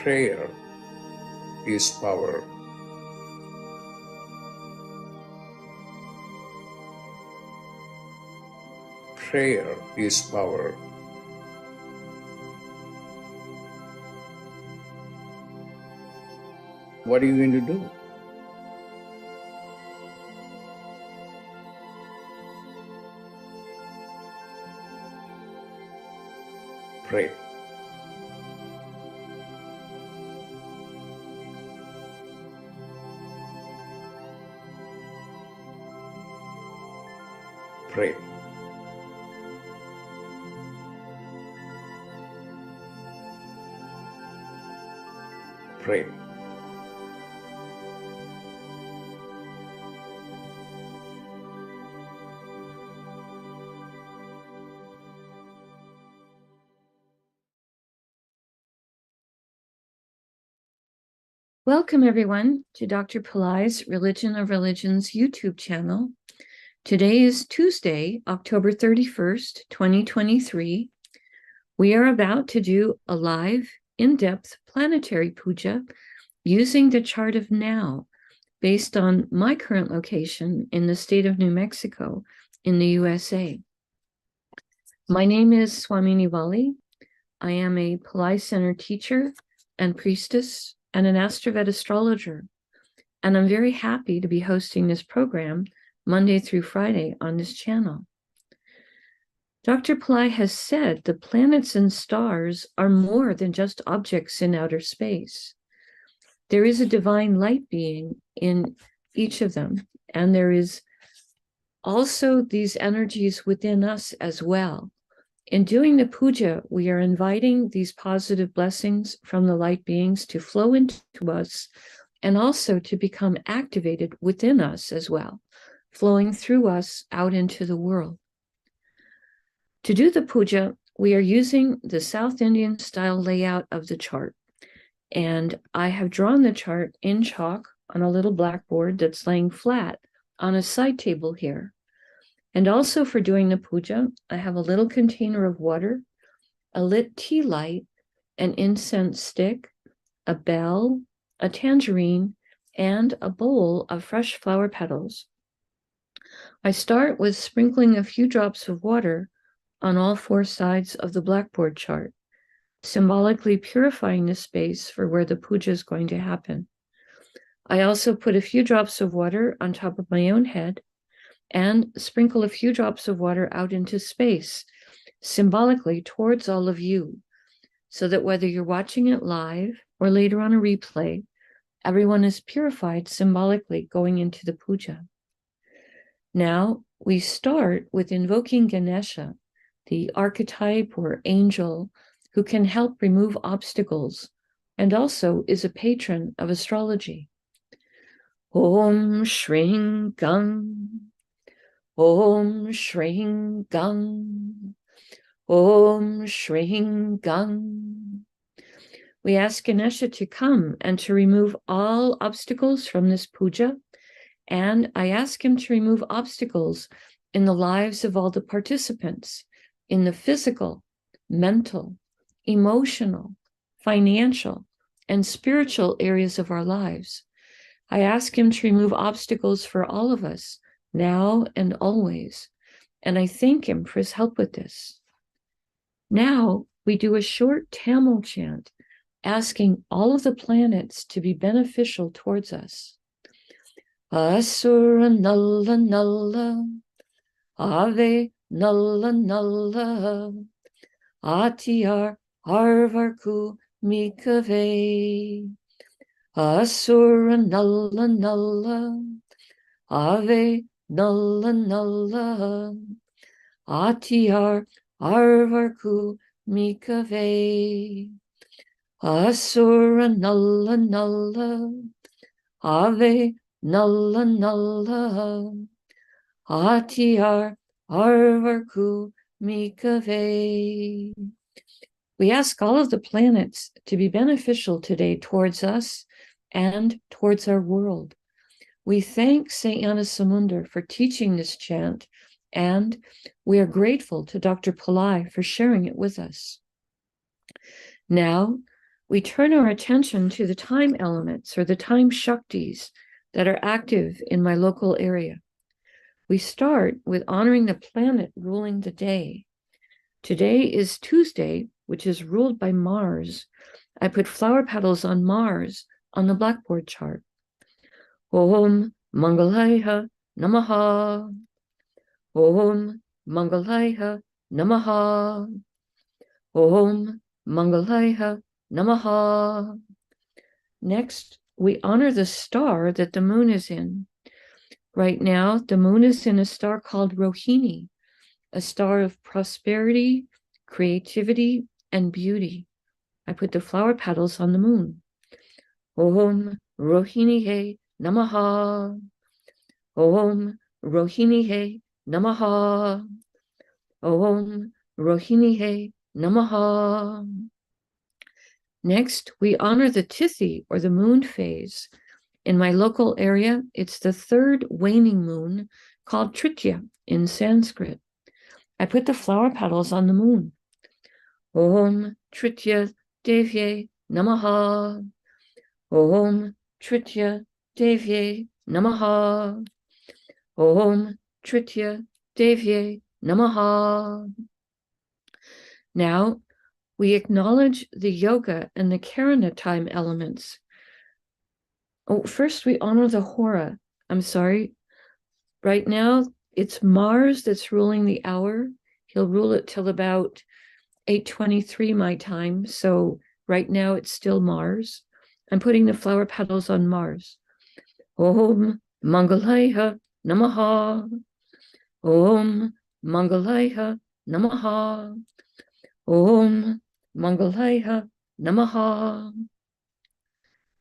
Prayer is power. Prayer is power. What are you going to do? Pray. Pray. Pray. Welcome, everyone, to Dr. Pillai's Religion of Religions YouTube channel. Today is Tuesday, October 31st, 2023. We are about to do a live, in-depth planetary puja using the chart of now, based on my current location in the state of New Mexico in the USA. My name is Swamini Valli. I am a Pillai Center teacher and priestess and an AstroVed astrologer. And I'm very happy to be hosting this program Monday through Friday on this channel. Dr. Pillai has said the planets and stars are more than just objects in outer space. There is a divine light being in each of them, and there is also these energies within us as well. In doing the puja, we are inviting these positive blessings from the light beings to flow into us and also to become activated within us as well, flowing through us out into the world. To do the puja, we are using the South Indian style layout of the chart. And I have drawn the chart in chalk on a little blackboard that's laying flat on a side table here. And also for doing the puja, I have a little container of water, a lit tea light, an incense stick, a bell, a tangerine, and a bowl of fresh flower petals. I start with sprinkling a few drops of water on all four sides of the blackboard chart, symbolically purifying the space for where the puja is going to happen. I also put a few drops of water on top of my own head and sprinkle a few drops of water out into space, symbolically towards all of you, so that whether you're watching it live or later on a replay, everyone is purified symbolically going into the puja. Now, we start with invoking Ganesha, the archetype or angel who can help remove obstacles and also is a patron of astrology. Om Shring Gang. Om Shring Gang. Om Shring Gang. We ask Ganesha to come and to remove all obstacles from this puja, and I ask him to remove obstacles in the lives of all the participants, in the physical, mental, emotional, financial, and spiritual areas of our lives. I ask him to remove obstacles for all of us, now and always, and I thank him for his help with this. Now we do a short Tamil chant, asking all of the planets to be beneficial towards us. Asura Nalla Nalla, Ave Nalla Nalla, Atiyar Arvarku Mikave. Asura Nalla Nalla, Ave Nalla Nalla, Atiyar Arvarku Mikave. Asura Nalla Nalla, Ave Nalla Nalla, Atiyar Arvarku Mikave. We ask all of the planets to be beneficial today towards us and towards our world. We thank Saint Anasamundar for teaching this chant, and we are grateful to Dr. Pillai for sharing it with us. Now, we turn our attention to the time elements or the time Shaktis that are active in my local area. We start with honoring the planet ruling the day. Today is Tuesday, which is ruled by Mars. I put flower petals on Mars on the blackboard chart. Om Mangalaya Namaha. Om Mangalaya Namaha. Om Mangalaya Namaha. Next, we honor the star that the moon is in. Right now, the moon is in a star called Rohini, a star of prosperity, creativity, and beauty. I put the flower petals on the moon. Om Rohini Namaha. Om Rohini Namaha. Om Rohini Namaha. Next, we honor the Tithi, or the moon phase. In my local area, it's the third waning moon, called Tritya in Sanskrit. I put the flower petals on the moon. Om Tritya Devye Namaha. Om Tritya Devye Namaha. Om Tritya Devye Namaha. Now, we acknowledge the yoga and the Karana time elements. Oh, first we honor the Hora. I'm sorry. Right now, it's Mars that's ruling the hour. He'll rule it till about 8:23 my time. So right now it's still Mars. I'm putting the flower petals on Mars. Om Mangalaya Namaha. Om Mangalaya Namaha. Om Mangalaya Namaha.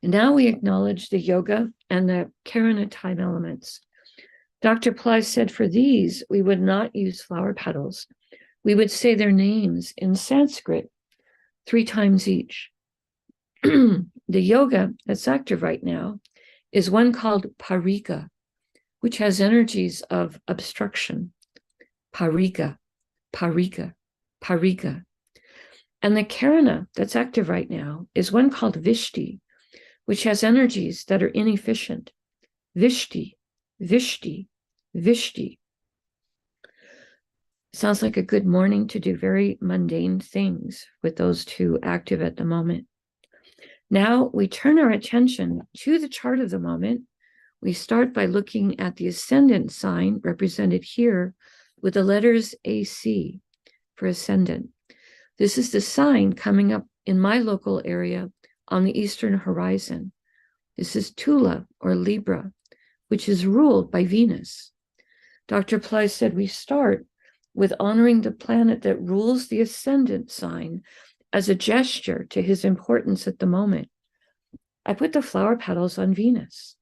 And now we acknowledge the yoga and the Karana time elements. Dr. Pillai said for these, we would not use flower petals. We would say their names in Sanskrit 3 times each. The yoga that's active right now is one called Pariga, which has energies of obstruction. Pariga, Pariga, Pariga. And the Karana that's active right now is one called Vishti, which has energies that are inefficient. Vishti, Vishti, Vishti. Sounds like a good morning to do very mundane things with those two active at the moment. Now we turn our attention to the chart of the moment. We start by looking at the ascendant sign represented here with the letters AC for ascendant. This is the sign coming up in my local area on the eastern horizon. This is Tula or Libra, which is ruled by Venus. Dr. Pillai said we start with honoring the planet that rules the ascendant sign as a gesture to his importance at the moment. I put the flower petals on Venus.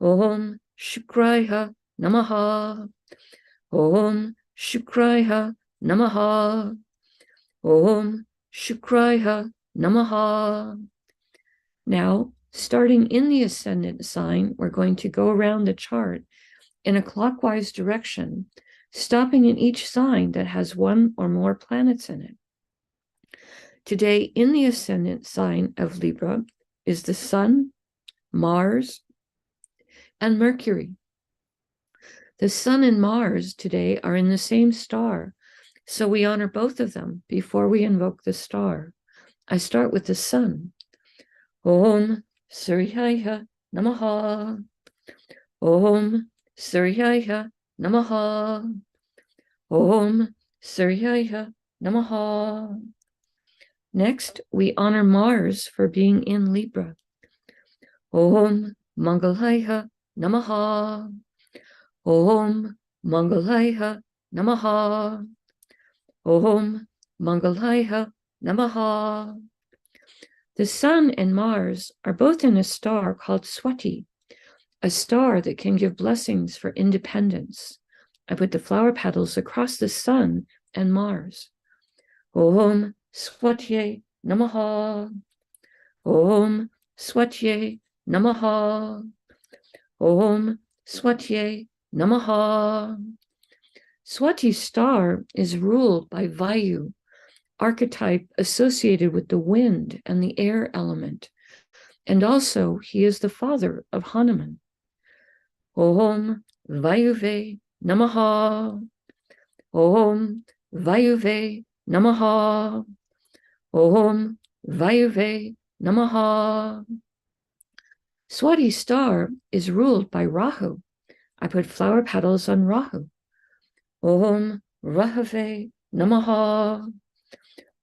Om Shukraya Namaha. Om Shukraya Namaha. Om Shukraya Namaha. Now, starting in the ascendant sign, we're going to go around the chart in a clockwise direction, stopping in each sign that has one or more planets in it. Today, in the ascendant sign of Libra is the Sun, Mars, and Mercury. The Sun and Mars today are in the same star, so we honor both of them before we invoke the star. I start with the Sun. Om Suryaya Namaha. Om Suryaya Namaha. Om Suryaya Namaha. Next, we honor Mars for being in Libra. Om Mangalaya Namaha. Om Mangalaya Namaha. Om Mangalaya Namaha. The Sun and Mars are both in a star called Swati, a star that can give blessings for independence. I put the flower petals across the Sun and Mars. Om Swatye Namaha. Om Swatye Namaha. Om Swatye Namaha. Swati star is ruled by Vayu, archetype associated with the wind and the air element. And also, he is the father of Hanuman. Om Vayuve Namaha. Om Vayuve Namaha. Om Vayuve Namaha. Swati star is ruled by Rahu. I put flower petals on Rahu. Om Rahave Namaha.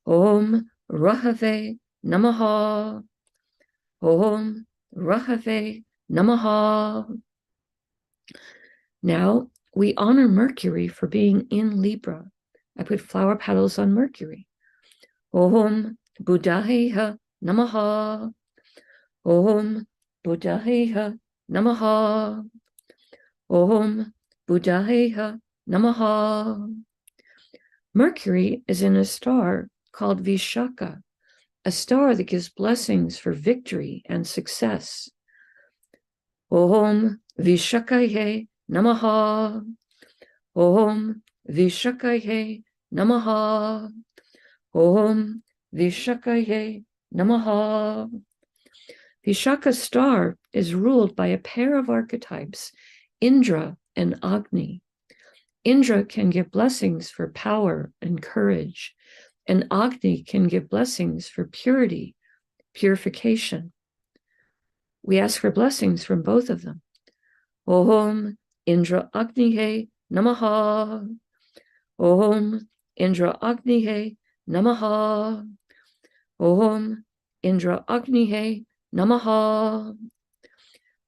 Om Rahave Namaha. Om Rahave Namaha. Now we honor Mercury for being in Libra. I put flower petals on Mercury. Om Buddhaheha Namaha. Om Buddhaheha Namaha. Om Buddhaheha Namaha. Mercury is in a star called Vishaka, a star that gives blessings for victory and success. Om Vishakaye Namaha. Om Vishakaye Namaha. Om Vishakaye Namaha. Vishaka star is ruled by a pair of archetypes, Indra and Agni. Indra can give blessings for power and courage, and Agni can give blessings for purity, purification. We ask for blessings from both of them. Om Indra Agnihe Namaha. Om Indra Agnihe Namaha. Om Indra Agnihe Namaha.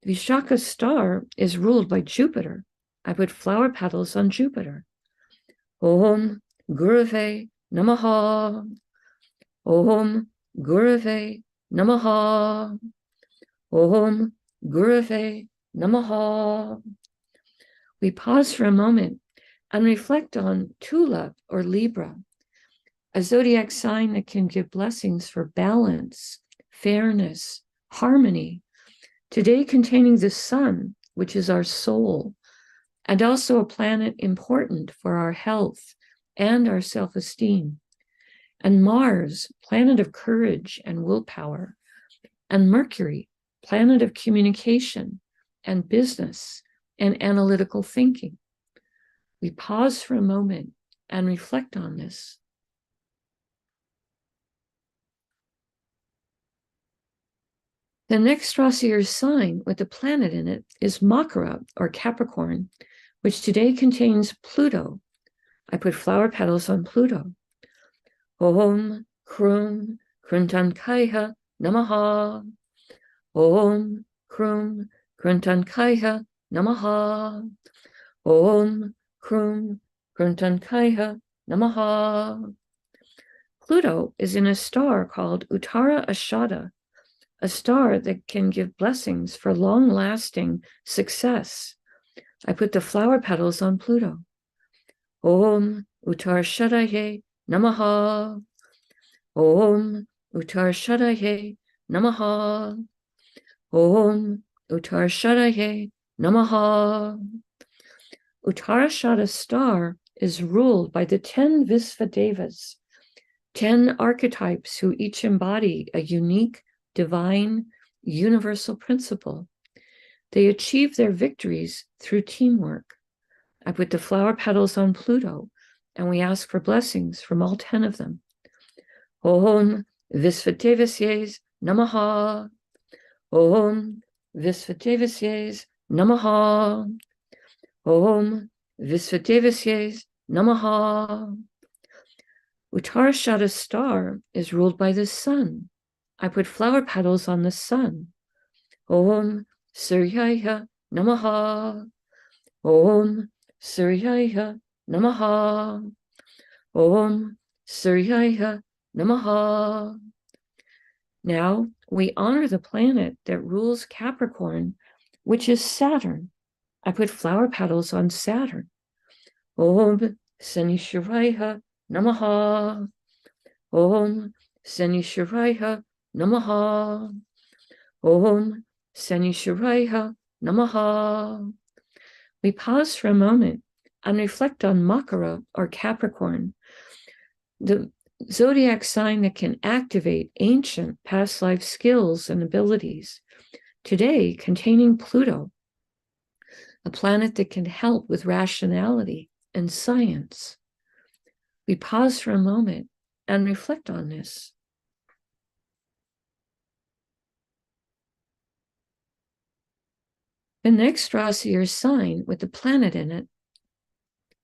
Vishaka star is ruled by Jupiter. I put flower petals on Jupiter. Om Gurave Namaha. Om Gurave Namaha. Om Gurave Namaha. We pause for a moment and reflect on Tula or Libra, a zodiac sign that can give blessings for balance, fairness, harmony, today containing the sun, which is our soul, and also a planet important for our health and our self-esteem, and Mars, planet of courage and willpower, and Mercury, planet of communication and business and analytical thinking. We pause for a moment and reflect on this. The next Rasi or sign with a planet in it is Makara or Capricorn, which today contains Pluto. I put flower petals on Pluto. Om Krum Kruntankaiha Namaha. Om Krum Kruntankaiha Namaha. Om Krum Kruntankaiha Namaha. Pluto is in a star called Uttara Ashada, a star that can give blessings for long-lasting success. I put the flower petals on Pluto. Om Uttar Shadaye Namaha. Om Uttar Shadaye Namaha. Om Uttar Shadaye Namaha. Uttarashada star is ruled by the 10 Visvadevas, 10 archetypes who each embody a unique, divine, universal principle. They achieve their victories through teamwork. I put the flower petals on Pluto, and we ask for blessings from all 10 of them. Om Visvadevasyes Namaha. Om Visvadevasyes Namaha. Om Visvadevasyes Namaha. Uttarashada star is ruled by the sun. I put flower petals on the sun. Om Suryaya Namaha. Om Suryaya Namaha. Om Suryaya Namaha. Now we honor the planet that rules Capricorn, which is Saturn. I put flower petals on Saturn. Om Sanishwaraya Namaha. Om Sanishwaraya Namaha. Om Sanishwaraya Namaha. We pause for a moment and reflect on Makara or Capricorn, the zodiac sign that can activate ancient past life skills and abilities, today containing Pluto, a planet that can help with rationality and science. We pause for a moment and reflect on this. The next Rasi or sign with the planet in it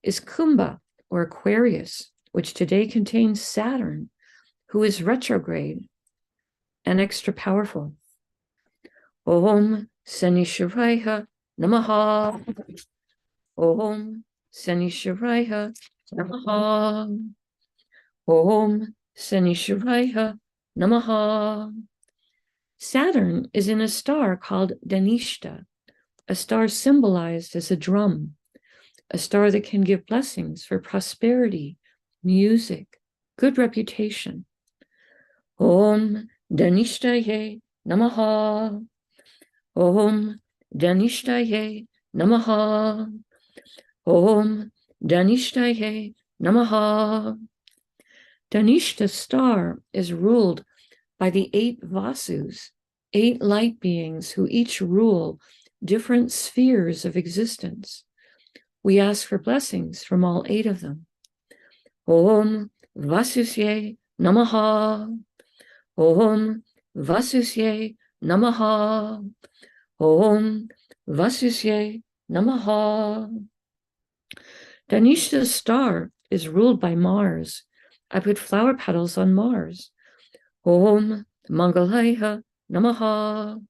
is Kumbha or Aquarius, which today contains Saturn, who is retrograde and extra powerful. Om Sanishwaraya Namaha. Om Sanishwaraya Namaha. Om Sanishwaraya Namaha. Saturn is in a star called Dhanishta, a star symbolized as a drum, a star that can give blessings for prosperity, music, good reputation. Om Dhanishtaye Namaha. Om Dhanishtaye Namaha. Om Dhanishtaye Namaha. Dhanishta star is ruled by the 8 Vasus, 8 light beings who each rule different spheres of existence. We ask for blessings from all 8 of them. Om Vasusye Namaha. Om Vasusye Namaha. Om Vasusye Namaha. Dhanishta's star is ruled by Mars. I put flower petals on Mars. Om Mangalaya Namaha.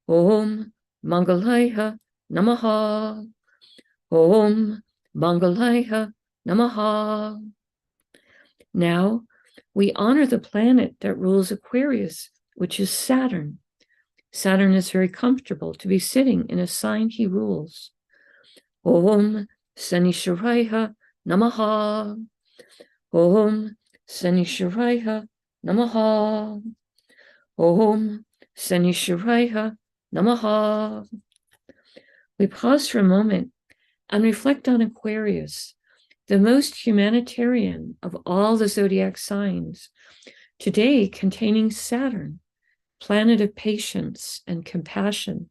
Om Mangalaya Namaha. Om Mangalaya Namaha. Now, we honor the planet that rules Aquarius, which is Saturn. Saturn is very comfortable to be sitting in a sign he rules. Om Sanishwaraya Namaha. Om Sanishwaraya Namaha. Om Sanishwaraya Namaha. We pause for a moment and reflect on Aquarius, the most humanitarian of all the zodiac signs, today containing Saturn, planet of patience and compassion,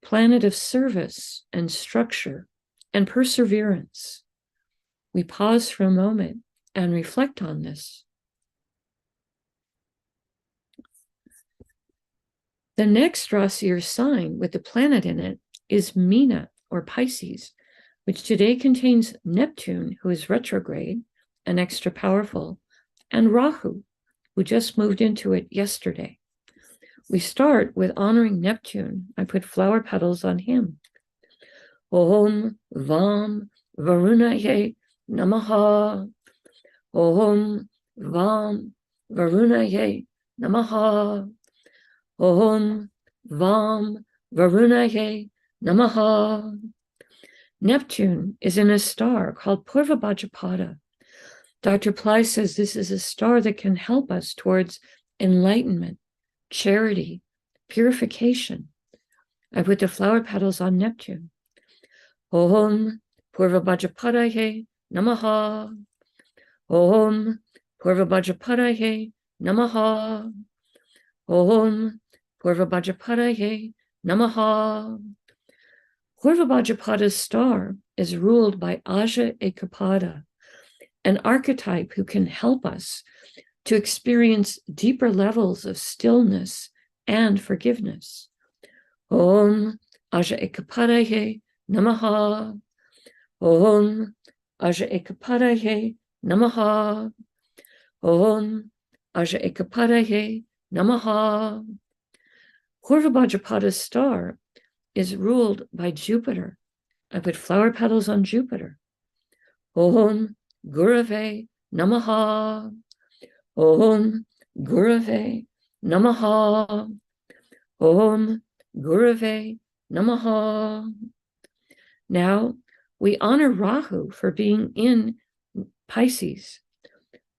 planet of service and structure and perseverance. We pause for a moment and reflect on this. The next Rasi or sign with the planet in it is Meena or Pisces, which today contains Neptune, who is retrograde and extra powerful, and Rahu, who just moved into it yesterday. We start with honoring Neptune. I put flower petals on him. Om Vam Varunaye Namaha. Om Vam Varunaye Namaha. Om Vam Varunaye Namaha. Neptune is in a star called Purva Bhajapada. Dr. Pillai says this is a star that can help us towards enlightenment, charity, purification. I put the flower petals on Neptune. Om Purva Bhajapadaye Namaha. Om Purva Bhajapadaye Namaha. Om Purva Bhajapadaye Namaha. Purva Bhajapada's star is ruled by Aja Ekapada, an archetype who can help us to experience deeper levels of stillness and forgiveness. Om Aja Ekapadaye Namaha. Om Aja Ekapadaye Namaha. Om Aja Ekapadaye Namaha. Purva Bhajapada's star is ruled by Jupiter. I put flower petals on Jupiter. Om Gurave Namaha. Om Gurave Namaha. Om Gurave Namaha. Now we honor Rahu for being in Pisces.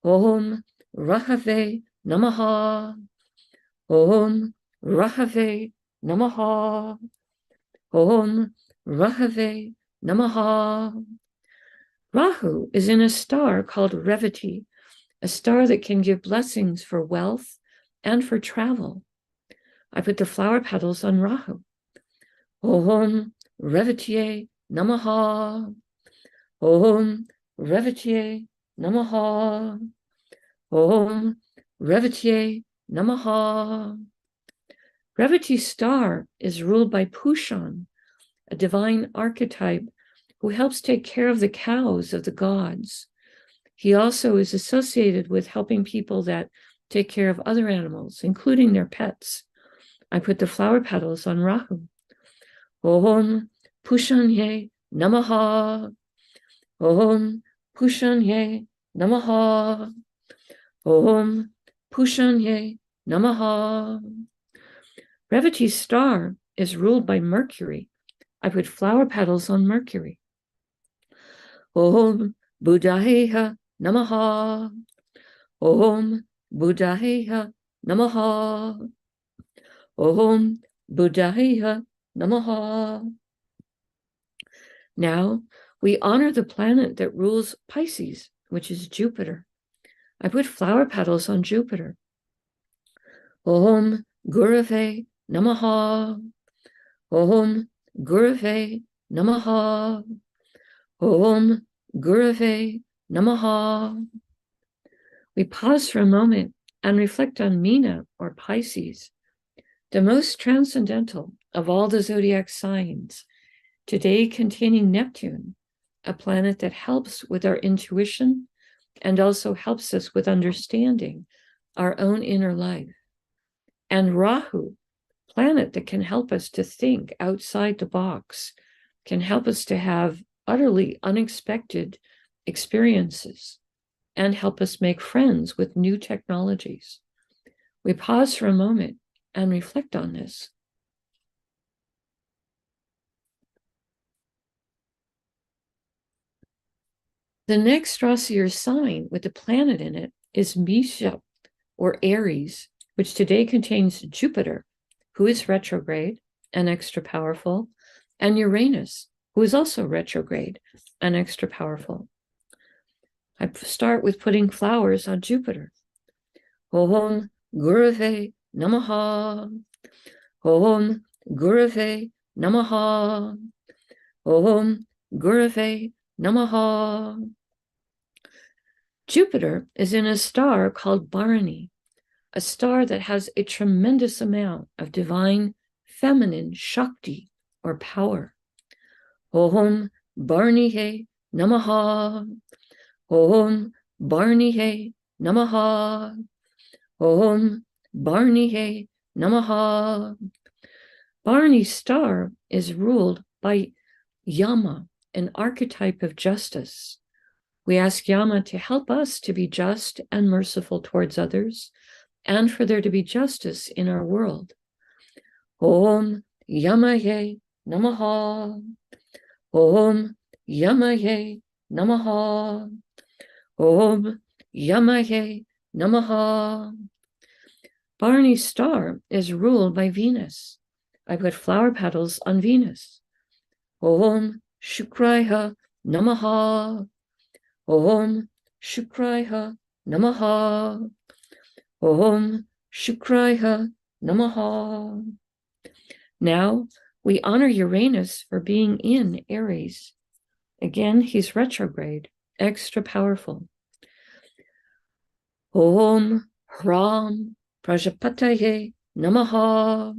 Om Rahave Namaha. Om Rahave Namaha. Om Rahave Namaha. Rahu is in a star called Revati, a star that can give blessings for wealth and for travel. I put the flower petals on Rahu. Om Revatye Namaha. Om Revatye Namaha. Om Revatye Namaha. Revati's star is ruled by Pushan, a divine archetype who helps take care of the cows of the gods. He also is associated with helping people that take care of other animals, including their pets. I put the flower petals on Rahu. Om Pushanye Namaha. Om Pushanye Namaha. Om Pushanye Namaha. Revati's star is ruled by Mercury. I put flower petals on Mercury. Om Buddhaya Namaha. Om Buddhaya Namaha. Om Buddhaya Namaha. Now we honor the planet that rules Pisces, which is Jupiter. I put flower petals on Jupiter. Om Gurave Namaha. Om Gurave Namaha. Om Gurave Namaha. We pause for a moment and reflect on Meena, or Pisces, the most transcendental of all the zodiac signs, today containing Neptune, a planet that helps with our intuition and also helps us with understanding our own inner life. And Rahu, planet that can help us to think outside the box, can help us to have utterly unexpected experiences and help us make friends with new technologies. We pause for a moment and reflect on this. The next Rasi or sign with the planet in it is Misha, or Aries, which today contains Jupiter, who is retrograde and extra powerful, and Uranus, who is also retrograde and extra powerful. I start with putting flowers on Jupiter. Om Gurave Namaha. Om Gurave Namaha. Om Gurave Namaha. Jupiter is in a star called Bharani, a star that has a tremendous amount of divine feminine Shakti, or power. Om Bharanihe Namaha. Om Bharanihe Namaha. Om Bharanihe Namaha. Bharani's star is ruled by Yama, an archetype of justice. We ask Yama to help us to be just and merciful towards others, and for there to be justice in our world. Om Yamaye Namaha. Om Yamaye Namaha. Om Yamaye Namaha. Bharani's star is ruled by Venus. I put flower petals on Venus. Om Shukraya Namaha. Om Shukraya Namaha. Om Shukraya Namaha. Now we honor Uranus for being in Aries. Again, he's retrograde, extra powerful. Om Hram Prajapataye Namaha.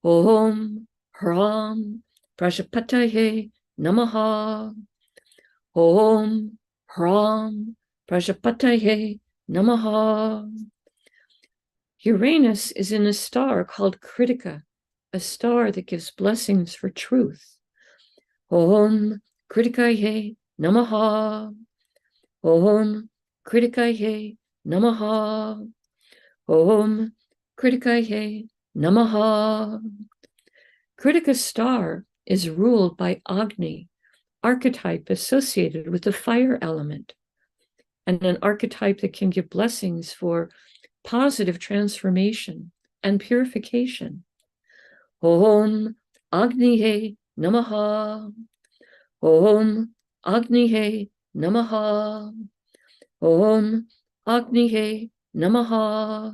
Om Hram Prajapataye Namaha. Om Hram Prajapataye Namaha. Uranus is in a star called Kritika, a star that gives blessings for truth. Om Kritikaye Namaha. Om Kritikaye Namaha. Om Kritikaye Namaha. Kritika's star is ruled by Agni, archetype associated with the fire element, and an archetype that can give blessings for positive transformation and purification. Om Agnihe Namaha. Om Agnihe Namaha. Om Agnihe Namaha.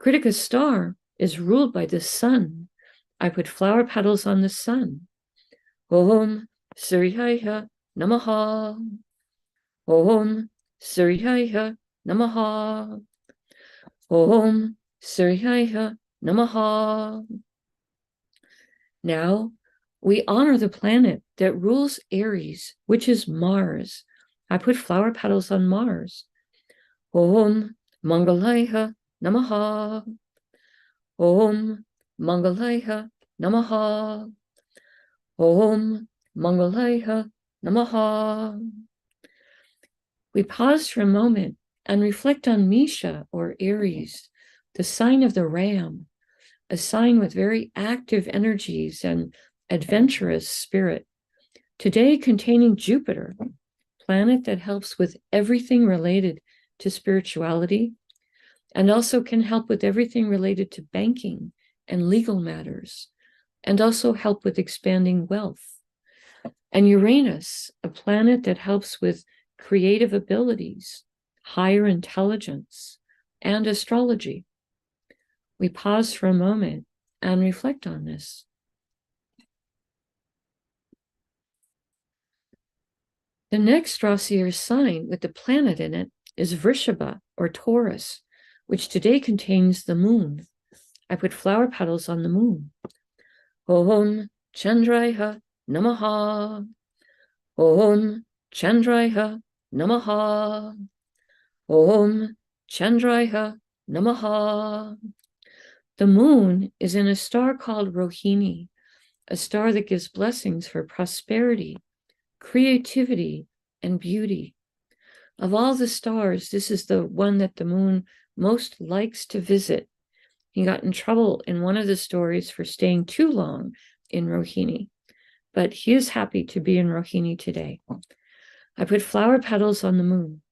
Kritika star is ruled by the sun. I put flower petals on the sun. Om Suryaya Namaha. Om Suryaya Namaha. Om Suryaya Namaha. Now, we honor the planet that rules Aries, which is Mars. I put flower petals on Mars. Om Mangalaya Namaha. Om Mangalaya Namaha. Om Mangalaya Namaha. We pause for a moment and reflect on Misha, or Aries, the sign of the ram, a sign with very active energies and adventurous spirit. Today containing Jupiter, planet that helps with everything related to spirituality, and also can help with everything related to banking and legal matters, and also help with expanding wealth. And Uranus, a planet that helps with creative abilities, higher intelligence, and astrology. We pause for a moment and reflect on this. The next Rasi or sign with the planet in it is Vrishabha, or Taurus, which today contains the moon. I put flower petals on the moon. Om Chandraya Namaha. Om Chandraya Namaha. Om Chandraya Namaha. The moon is in a star called Rohini, a star that gives blessings for prosperity, creativity, and beauty. Of all the stars, this is the one that the moon most likes to visit. He got in trouble in one of the stories for staying too long in Rohini, but he is happy to be in Rohini today. I put flower petals on the moon.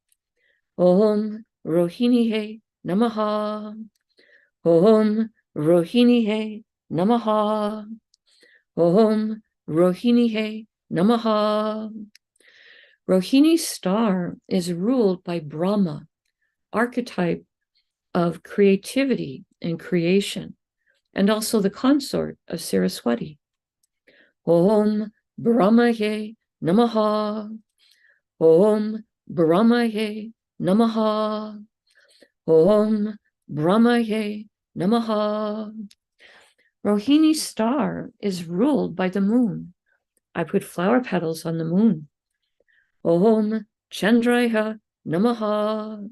Om Rohinihe Namaha. Om Rohinihe Namaha. Om Rohinihe Namaha. Rohini's star is ruled by Brahma, archetype of creativity and creation, and also the consort of Saraswati. Om Brahmaye Namaha. Om Brahmaye Namaha. Om Brahmaye Namaha. Rohini's star is ruled by the moon. I put flower petals on the moon. Om Chandraya Namaha.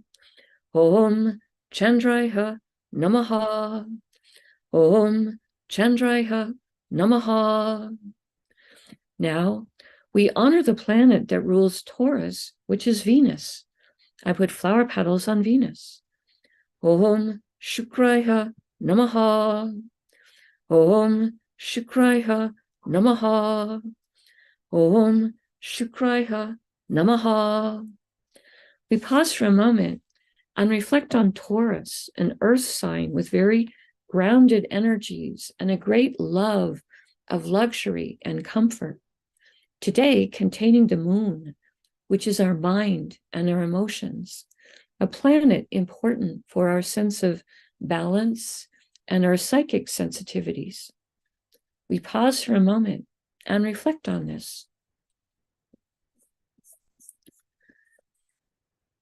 Om Chandraya Namaha. Om Chandraya Namaha. Now, we honor the planet that rules Taurus, which is Venus. I put flower petals on Venus. Om Shukraya Namaha. Om Shukraya Namaha. Om Shukraya Namaha. We pause for a moment and reflect on Taurus, an earth sign with very grounded energies and a great love of luxury and comfort. Today, containing the moon, which is our mind and our emotions, a planet important for our sense of balance and our psychic sensitivities. We pause for a moment and reflect on this.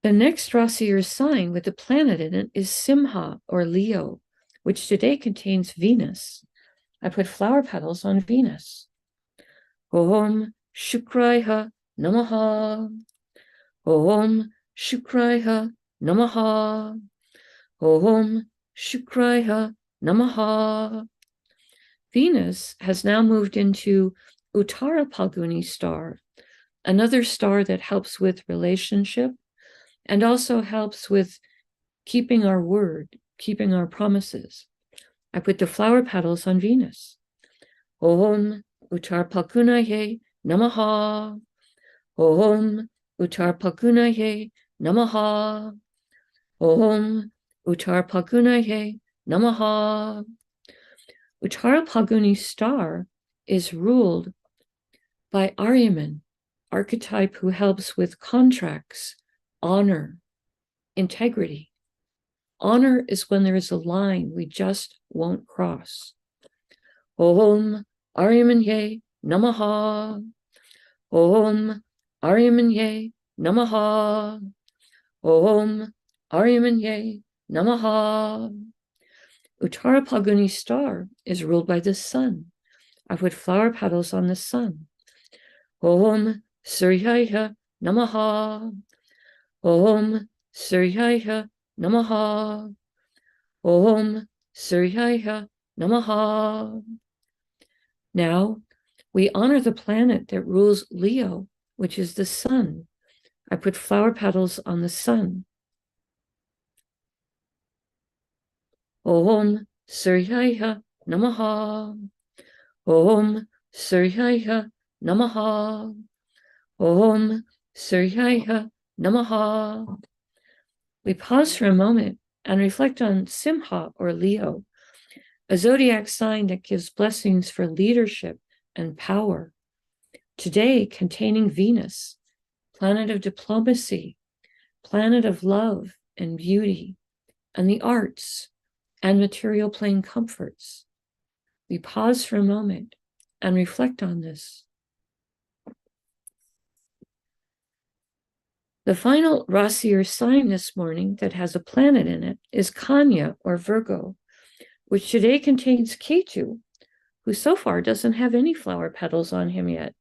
The next Rasi or sign with the planet in it is Simha, or Leo, which today contains Venus. I put flower petals on Venus. Om Shukraya Namaha. Om Shukraya Namaha. Om Shukraya Namaha. Venus has now moved into Uttara Palguni star, another star that helps with relationship and also helps with keeping our word, keeping our promises. I put the flower petals on Venus. Om Uttar Palgunaye Namaha. Om Uttar Palgunaye Namaha. Om Uttar Palgunaye Namaha. Uttara Palguni star is ruled by Aryaman, archetype who helps with contracts, honor, integrity. Honor is when there is a line we just won't cross. Om Aryamanye Namaha. Om Aryamanye Namaha. Om Aryamanye Namaha. Uttara Phalguni star is ruled by the sun. I put flower petals on the sun. Om Suryaya Namaha. Om Suryaya Namaha. Om Suryaya Namaha. Now, we honor the planet that rules Leo, which is the sun. I put flower petals on the sun. Om Suryaya Namaha. Om Suryaya Namaha. Om Suryaya Namaha. We pause for a moment and reflect on Simha or Leo, a zodiac sign that gives blessings for leadership and power. Today, containing Venus, planet of diplomacy, planet of love and beauty, and the arts and material plane comforts. We pause for a moment and reflect on this. The final Rasi or sign this morning that has a planet in it is Kanya or Virgo, which today contains Ketu, who so far doesn't have any flower petals on him yet.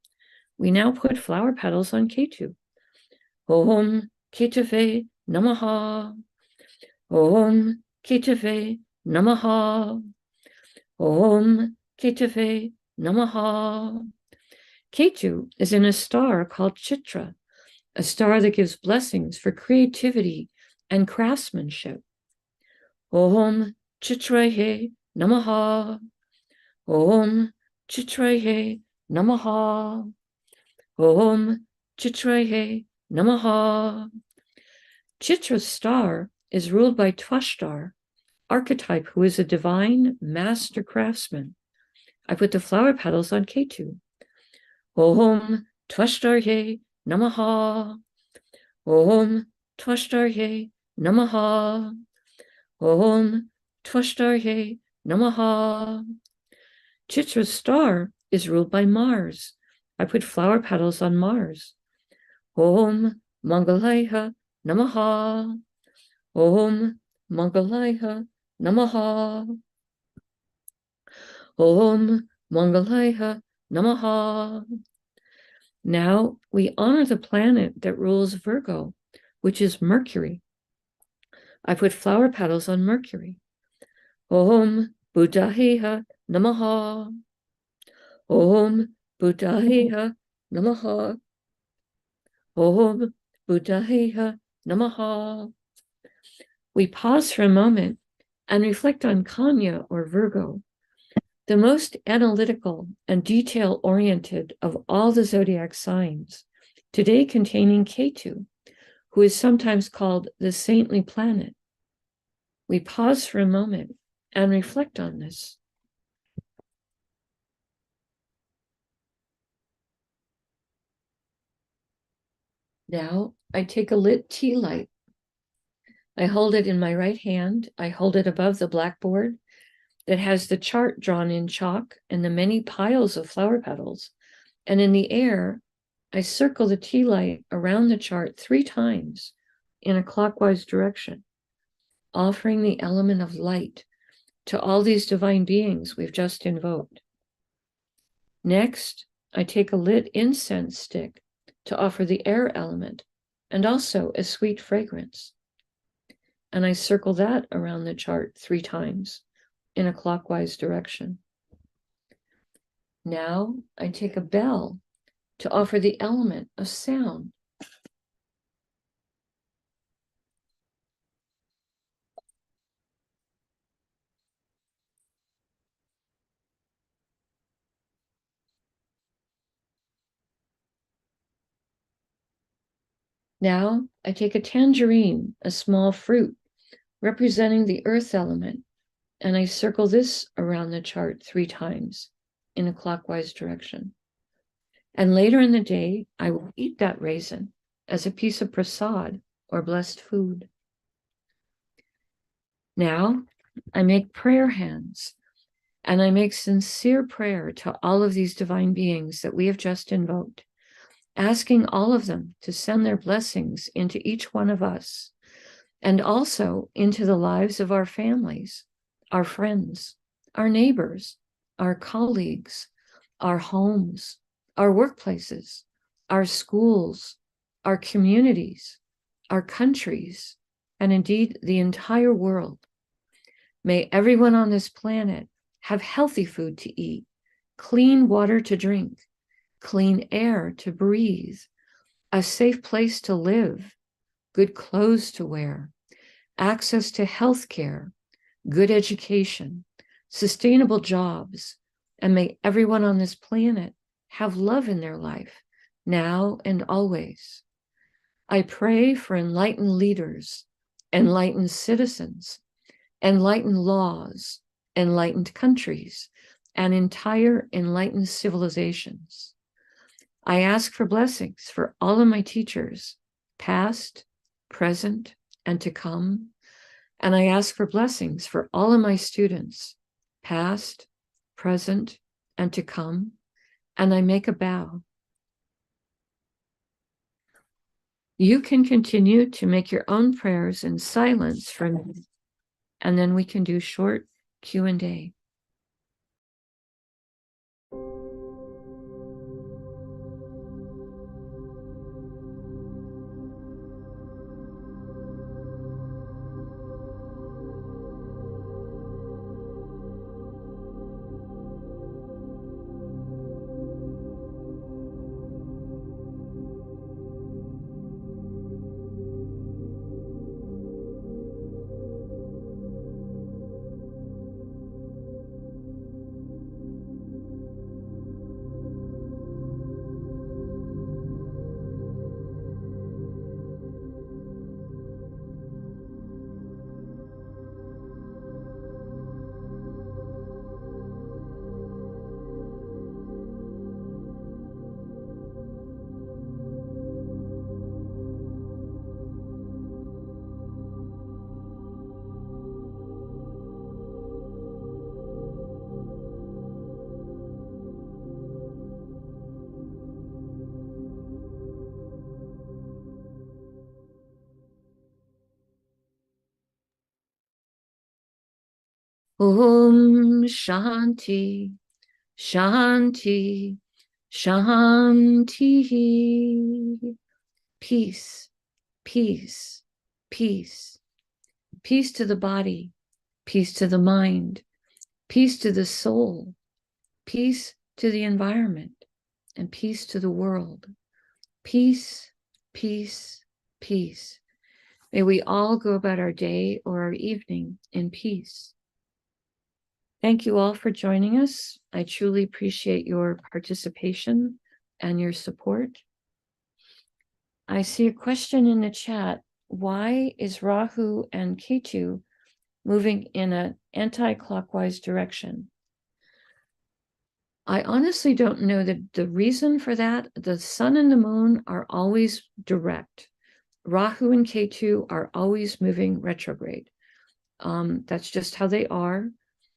We now put flower petals on Ketu. Om Ketave Namaha. Om Ketave Namaha. Om Ketave Namaha. Ketu is in a star called Chitra, a star that gives blessings for creativity and craftsmanship. Om Chitraye Namaha. Om Chitraye Namaha. Om Chitraye Namaha. Chitra's star is ruled by Twashtar, archetype who is a divine master craftsman. I put the flower petals on Ketu. Om Twashtarye Namaha. Om Twashtarye Namaha. Om Twashtarye Namaha. Chitra's star is ruled by Mars. I put flower petals on Mars. Om Mangalaya Namaha. Om Mangalaya Namaha. Om Mangalaya Namaha. Now we honor the planet that rules Virgo, which is Mercury. I put flower petals on Mercury. Om Buddhaya Namaha. Om Buddhaya Namaha. Om Buddhaya Namaha. We pause for a moment and reflect on Kanya or Virgo, the most analytical and detail-oriented of all the zodiac signs, today containing Ketu, who is sometimes called the saintly planet. We pause for a moment and reflect on this. Now I take a lit tea light. I hold it in my right hand. I hold it above the blackboard that has the chart drawn in chalk and the many piles of flower petals. And in the air, I circle the tea light around the chart 3 times in a clockwise direction, offering the element of light to all these divine beings we've just invoked. Next, I take a lit incense stick to offer the air element and also a sweet fragrance. And I circle that around the chart 3 times in a clockwise direction. Now I take a bell to offer the element of sound. Now I take a tangerine, a small fruit representing the earth element, and I circle this around the chart 3 times in a clockwise direction. And later in the day, I will eat that raisin as a piece of prasad or blessed food. Now, I make prayer hands, and I make sincere prayer to all of these divine beings that we have just invoked, asking all of them to send their blessings into each one of us, and also into the lives of our families, our friends, our neighbors, our colleagues, our homes, our workplaces, our schools, our communities, our countries, and indeed the entire world. May everyone on this planet have healthy food to eat, clean water to drink, clean air to breathe, a safe place to live, good clothes to wear, access to health care, good education, sustainable jobs, and may everyone on this planet have love in their life, now and always. I pray for enlightened leaders, enlightened citizens, enlightened laws, enlightened countries, and entire enlightened civilizations. I ask for blessings for all of my teachers, past, present, and to come. And I ask for blessings for all of my students, past, present, and to come. And I make a bow. You can continue to make your own prayers in silence for me, and then we can do short Q&A. Om Shanti, Shanti, Shanti. Peace, peace, peace. Peace to the body, peace to the mind, peace to the soul, peace to the environment, and peace to the world. Peace, peace, peace. May we all go about our day or our evening in peace. Thank you all for joining us. I truly appreciate your participation and your support. I see a question in the chat. Why is Rahu and Ketu moving in an anti-clockwise direction? I honestly don't know the reason for that. The sun and the moon are always direct. Rahu and Ketu are always moving retrograde. That's just how they are.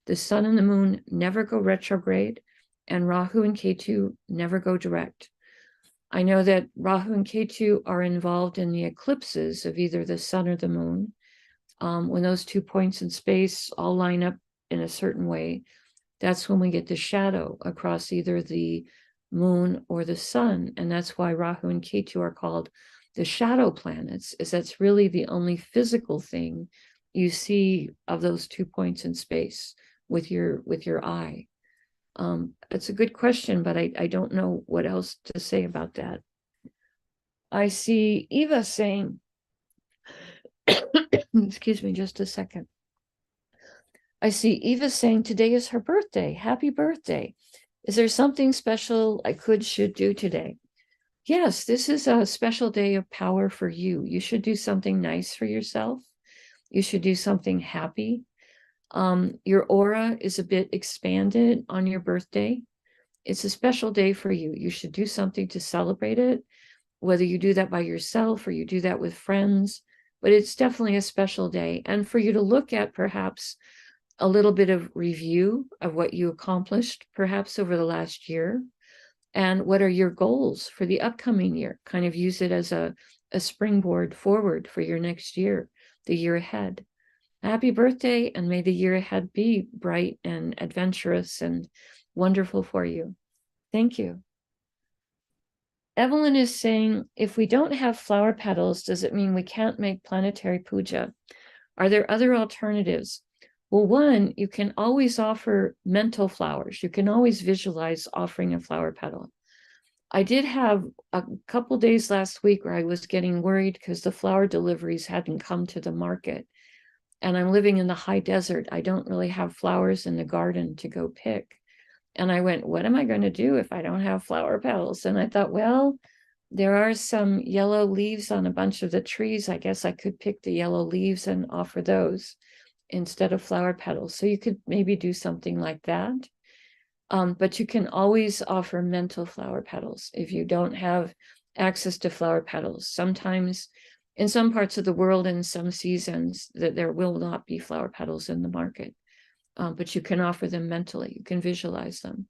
The sun and the moon never go retrograde, and Rahu and Ketu never go direct. I know that Rahu and Ketu are involved in the eclipses of either the sun or the moon. When those 2 points in space all line up in a certain way, that's when we get the shadow across either the moon or the sun. And that's why Rahu and Ketu are called the shadow planets, is that's really the only physical thing you see of those 2 points in space with your eye. It's a good question, but I don't know what else to say about that. I see Eva saying, excuse me, just a second. I see Eva saying today is her birthday. Happy birthday. Is there something special I should do today? Yes, this is a special day of power for you. You should do something nice for yourself. You should do something happy. Your aura is a bit expanded on your birthday. It's a special day for you. You should do something to celebrate it, whether you do that by yourself or you do that with friends, but it's definitely a special day. And for you to look at perhaps a little bit of review of what you accomplished perhaps over the last year, and what are your goals for the upcoming year. Kind of use it as a springboard forward for your next year, the year ahead. Happy birthday, and may the year ahead be bright and adventurous and wonderful for you. Thank you. Evelyn is saying, if we don't have flower petals, does it mean we can't make planetary puja? Are there other alternatives? Well, one, you can always offer mental flowers. You can always visualize offering a flower petal. I did have a couple days last week where I was getting worried because the flower deliveries hadn't come to the market. And I'm living in the high desert. I don't really have flowers in the garden to go pick. And I went, what am I going to do if I don't have flower petals? And I thought, well, there are some yellow leaves on a bunch of the trees. I guess I could pick the yellow leaves and offer those instead of flower petals. So you could maybe do something like that. But you can always offer mental flower petals if you don't have access to flower petals. Sometimes in some parts of the world, in some seasons, that there will not be flower petals in the market. But you can offer them mentally. You can visualize them.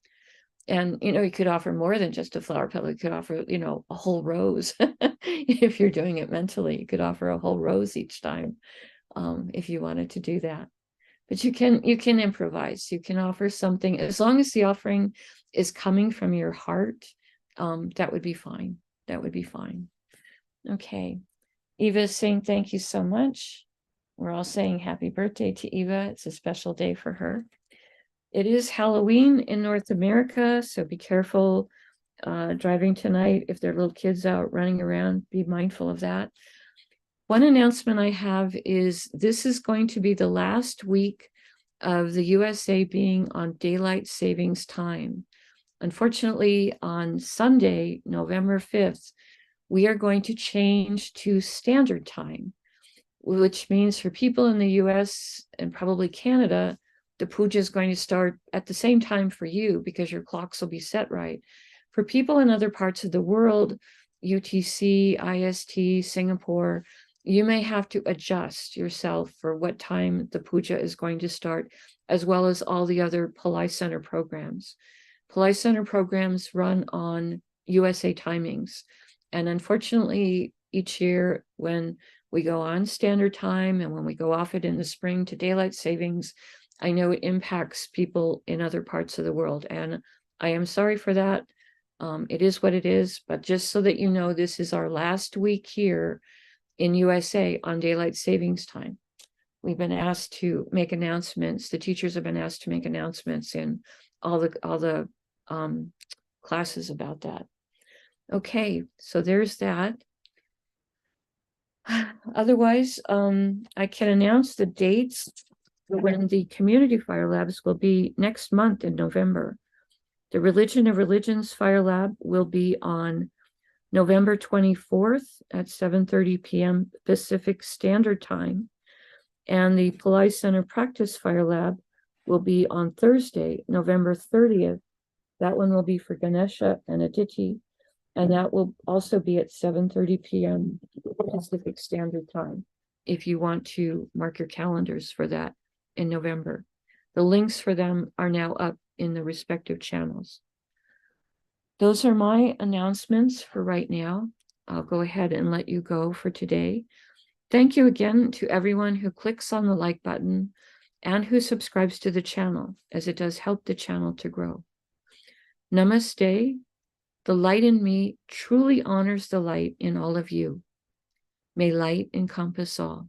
And, you could offer more than just a flower petal. You could offer, a whole rose. If you're doing it mentally, you could offer a whole rose each time, if you wanted to do that. But you can improvise. You can offer something, as long as the offering is coming from your heart, that would be fine. That would be fine. Okay. Eva is saying thank you so much. We're all saying happy birthday to Eva. It's a special day for her. It is Halloween in North America, so be careful driving tonight. If there are little kids out running around, be mindful of that. One announcement I have is this is going to be the last week of the USA being on daylight savings time. Unfortunately, on Sunday, November 5th, we are going to change to standard time, which means for people in the US and probably Canada, the puja is going to start at the same time for you because your clocks will be set right. For people in other parts of the world, UTC, IST, Singapore, you may have to adjust yourself for what time the puja is going to start, as well as all the other Pillai Center programs. Pillai Center programs run on USA timings. And unfortunately, each year when we go on standard time and when we go off it in the spring to daylight savings, I know it impacts people in other parts of the world. And I am sorry for that. It is what it is. But just so that you know, this is our last week here in USA on daylight savings time. We've been asked to make announcements. The teachers have been asked to make announcements in all the classes about that. Okay, so there's that. Otherwise, I can announce the dates when the community fire labs will be next month in November. The Religion of Religions Fire Lab will be on November 24th at 7:30 p.m. Pacific Standard Time. And the Pillai Center Practice Fire Lab will be on Thursday, November 30th. That one will be for Ganesha and Aditi. And that will also be at 7:30 p.m. Pacific Standard Time, if you want to mark your calendars for that in November. The links for them are now up in the respective channels. Those are my announcements for right now. I'll go ahead and let you go for today. Thank you again to everyone who clicks on the like button and who subscribes to the channel, as it does help the channel to grow. Namaste. The light in me truly honors the light in all of you. May light encompass all.